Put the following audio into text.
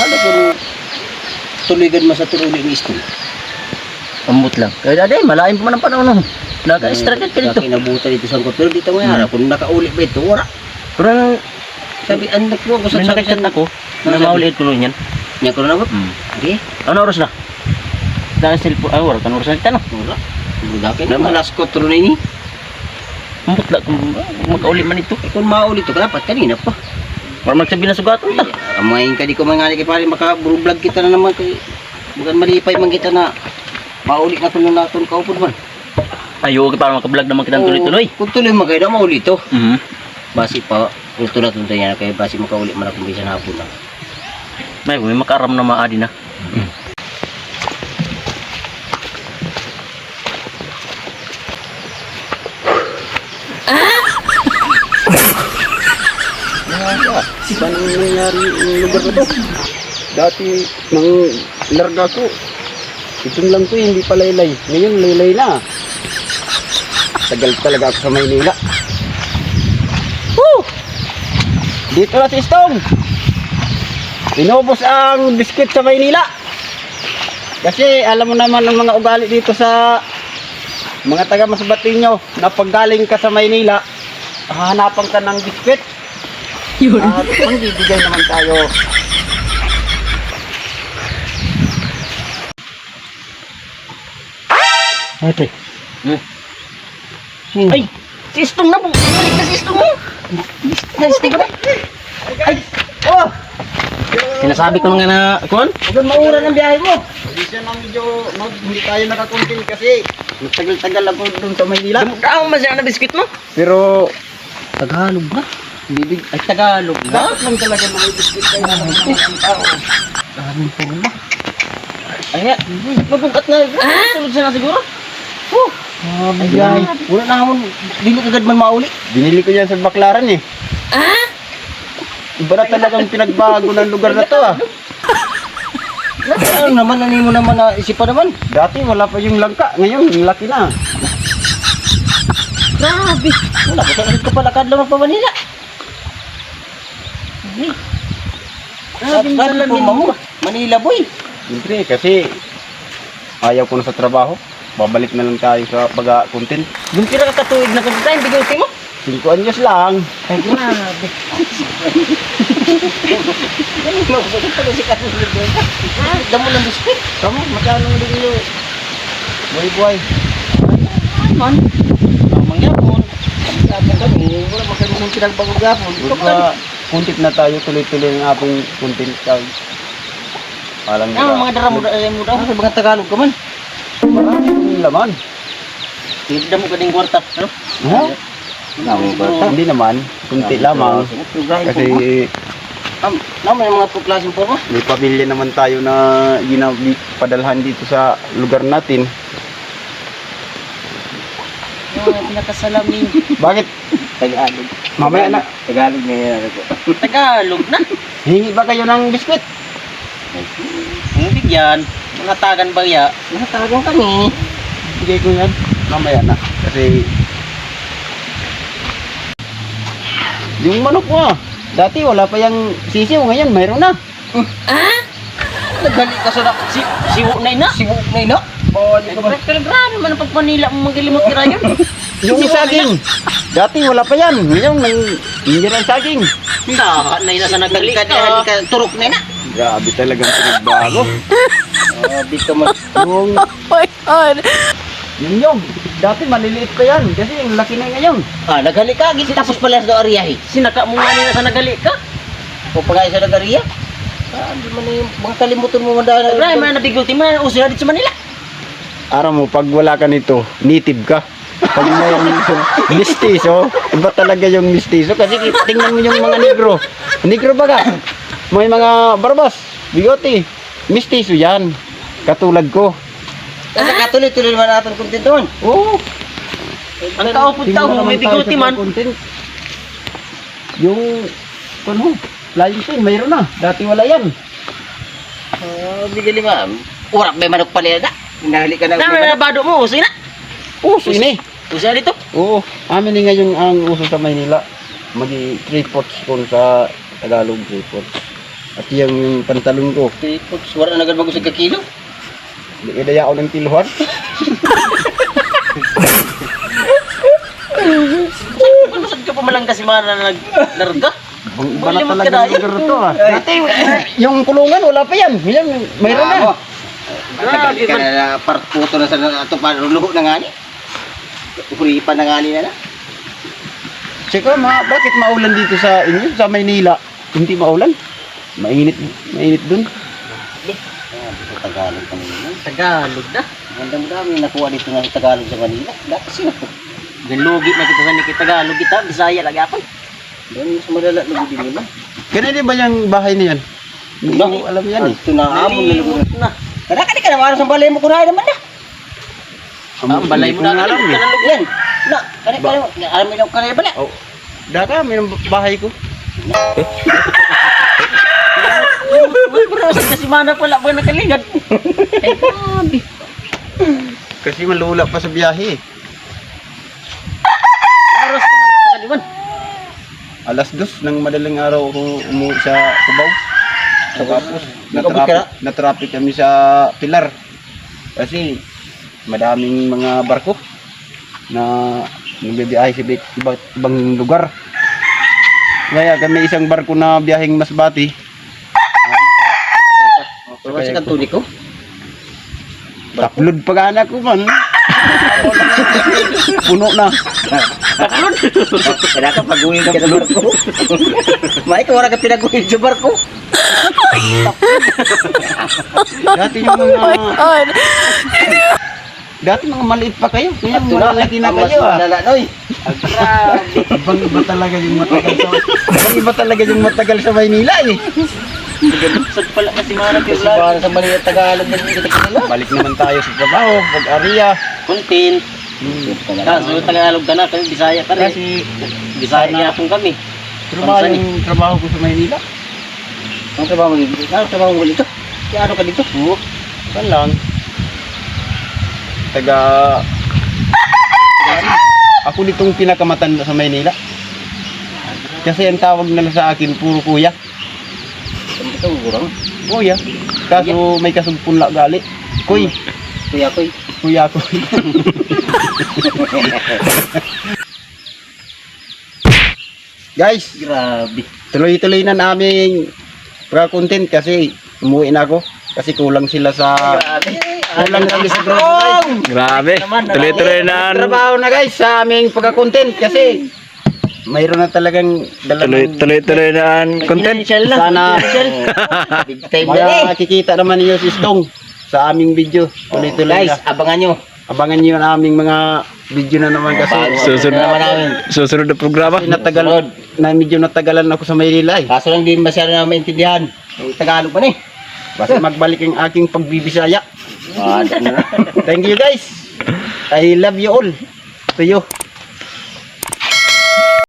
Ano kung tuligan mo sa turuli ng istong? Ambot lang. Kaya dati, malalim pa man ang panahon. Naka-struggle ka dito. Kinabutan dito sa kot. Pero dito may harap. Kung nakauli ba ito, wala. Pero Sabi, anak mo, kung may nakachat ako na maulit tuloy niyan. Niya ko na ba? Okay. Ano oras na? Dahil cellphone, wala ka oras na tanong. Wala. Budakin na malas ko tuloy ni. Ambot lang kung magkauli man ito. Kung mauli ito, dapat kanina pa. Para magsabi na sugaton ta. Amayin ka di ko mga kay pare maka-vlog kita na naman kay bukan malipay man kita na mauli na kuno naton kaupod man. Ayo para maka-vlog naman kita tuloy-tuloy. Kung tuloy magay na mauli to. Basi pa gusto na tunta niya kay basi makauli man akong bisan hapon lang. May makaram na maadi na. Saan nangyari yung lugar na to? Dati nang larga ko, itong lang to hindi pa laylay. Ngayon laylay na. Tagal talaga ako sa Maynila. Woo! Dito na si Stong. Inubos ang biskit sa Maynila. Kasi alam mo naman ang mga ugali dito sa mga taga Masbate-nyo na pag galing ka sa Maynila, hahanapan ka ng biskit. Yun. At magbibigay naman tayo. Ate. Ay, si Istong na po. Balik na si Istong mo. Istong na. Ay! Oh! Sinasabi ko nga na, kuwan? Huwag maura ng biyahe mo. Hindi siya na medyo, hindi tayo nakakontin kasi tagal-tagal ako doon sa Maynila. Damo man siya na biskit mo. Pero, Tagalog na. ay Tagalog na. Dapat lang talaga mga biscuit kayo na ang tao. Daming po na. Ay, mabugat na. Tulog siya na siguro. Ay, wala na akong, dili agad man mauli. Binili ko yan sa Baklaran eh. Iba na talagang pinagbago ng lugar na to ah. Ano naman, ano mo naman na isipan naman. Dati wala pa yung langka, ngayon laki na. Grabe. Wala, kasi ko pala kadlo pa Manila. Grabe mo, Manila boy. Siyempre, kasi ayaw ko na sa trabaho. Babalik na lang tayo sa pag-content. Yung pira ka katuig na kung tayo, bigay mo? 5 anyos lang. Ay, grabe. Damo ng biskuit. Kamu, magkano din yung buhay-buhay? Man. Tamang yapon. Tapos kami, wala magkano pinagbago yapon. Kuntit na tayo, tuloy-tuloy ang ating content. Alam mo Ang mga daramo daw sa mga Tagalog ka man. Marami kong laman. Tidak mo kading kwarta, ano? Ha? Hindi naman, kunti lamang. Kasi may mga klaseng forma. May pamilya naman tayo na padalhan dito sa lugar natin. Pinakasalamin. Bakit? Tagalog. Mamaya na. Tagalog na yan. Tagalog na. Hingi ba kayo ng biskwit? Bigyan. Mga tagan ba ya? Mga tagan kami. Bigay ko yan. Mamaya na. Kasi yung manok mo dati wala pa yung sisiw, ngayon mayroon na. Nagali ka sa siwo na ina? Siwo na ina? Grabe man ang pagpanila mo magilimot kira yun. Yung saging. Dati wala pa yan. Ngayon hindi na saging. Na ina sa nagali ka. Turok na ina. Grabe talagang pinagbago. Grabe ka man. Yung Oh my God. yung dati maliliit pa yan kasi yung laki na ngayon. Nagali ka. Tapos pala sa ariyahi. Sinaka mo nga nila sa nagali ka. O pagkaya sa nagariya. Hindi man yung mga kalimutan mo madala. Grabe man nabiguti man. Uso na dito sa Manila. Araw mo, pag wala ka nito, native ka. Pag may mistiso, iba talaga yung mistiso. Kasi tingnan mo yung mga negro. Negro ba ka? May mga barbas, bigote. Mistiso yan. Katulad ko. Kasi katuloy-tuloy naman natin content doon. Oo. Ang kaupod tao, may bigote man. Yung, ano, flying tail, mayroon na. Dati wala yan. Bigili ma'am. Urak may manok pala na. Hinahali ka na. Dami na bado mo, uso na. Uso ini. Uso na dito. Oo. Amin ni ngayon ang uso sa Maynila. Magi 3 pots kung sa Tagalog 3 pots. At yung pantalon ko. Wala na agad bago sa kakilo. Idaya ako ng tiluhan. Palusad ka pa malang kasi mana na naglarga. Iba na Malimot talaga ka na yung lugar to ah. Dati, yung kulungan, wala pa yan. Yan, mayroon na. Grabe Ka man. na part puto na sa ato pa luho na nga ni. Kuripan na nga ni na. Tsaka, bakit maulan dito sa inyo, sa Maynila? Hindi maulan. Mainit dun. Tagalog kami yun. Tagalog na. Ganda mo dami nakuha dito na sa Tagalog sa Manila. Dati sino po? Galugi na kita sa nikit Tagalog kita. Bisaya lagi ako. Doon mas malala lugo din nila. Ganun din ba yung bahay na yan? Hindi ko alam yan eh. Ito na amon na lugo. Nalimot na. Kada ka naman sa balay mo kunain naman na. Ang balay mo na alam alam eh. Tagalog Yan. Na, kada alam mo yung kanay bala. Oh, daka, may bahay ko. Uy, bro, sa kasi mana pala ba nakalingad? Ay, grabe. Kasi malula pa sa biyahe. Aros ka ng pakaliwan. Alas 2 ng madaling araw ako umuwi sa Cubao. Tapos Nag-abot ka? na-traffic kami sa Pilar. Kasi madaming mga barko na nagbibiyahe sa iba't ibang lugar. Kaya kami isang barko na biyaheng Masbati. Pero sa kantunik ko. Taklod pa anak ko man. Puno na. Kada ka paguhin ka sa barko. May ka wala ka pinaguhin sa barko. Dati yung mga Dati mga maliit pa kayo. Ngayon malalaki na kayo ah. Malala noy. Grabe. Ibang iba talaga yung matagal sa Ibang iba talaga yung matagal sa Maynila eh. Sad pala kasi mana Kasi kay para sa Manila Tagalog na dito nila. Balik naman tayo sa trabaho, pag-area. Content. Kaso Tagalog ka na, kasi Bisaya ka rin. Kasi Bisaya yapon kami. trabaho yung trabaho ko sa Maynila. Ang trabaho mo dito? Ano trabaho mo dito? Kaya ano ka dito? Oo. Saan lang? Taga... Ako nitong pinakamatanda sa Maynila. Kasi ang tawag nila sa akin, puro kuya. Ano ito? Urang? Kuya. Kaso may kasugpunla gali. Kuy. Kuya ko Kuya ko. Guys, Grabe. tuloy-tuloy na namin content kasi umuwi na ako. Kasi kulang sila sa... Kulang kami sa trabaho. Grabe. Tuloy-tuloy na. Trabaho na guys sa aming pagka-content kasi mayroon na talagang Tuloy-tuloy na ang content. sana Big time na eh. makikita naman niyo si Stong sa aming video. Tuloy-tuloy Guys, na. abangan nyo. Abangan niyo ang aming mga video na naman kasi Susunod naman namin. Susunod na programa. natagal na medyo natagalan ako sa Maynila eh. Kaso lang di masyado na maintindihan. Yung Tagalog pa eh. Basta magbalik ang aking pagbibisaya. Ah, ano na. Thank you guys. I love you all. To you.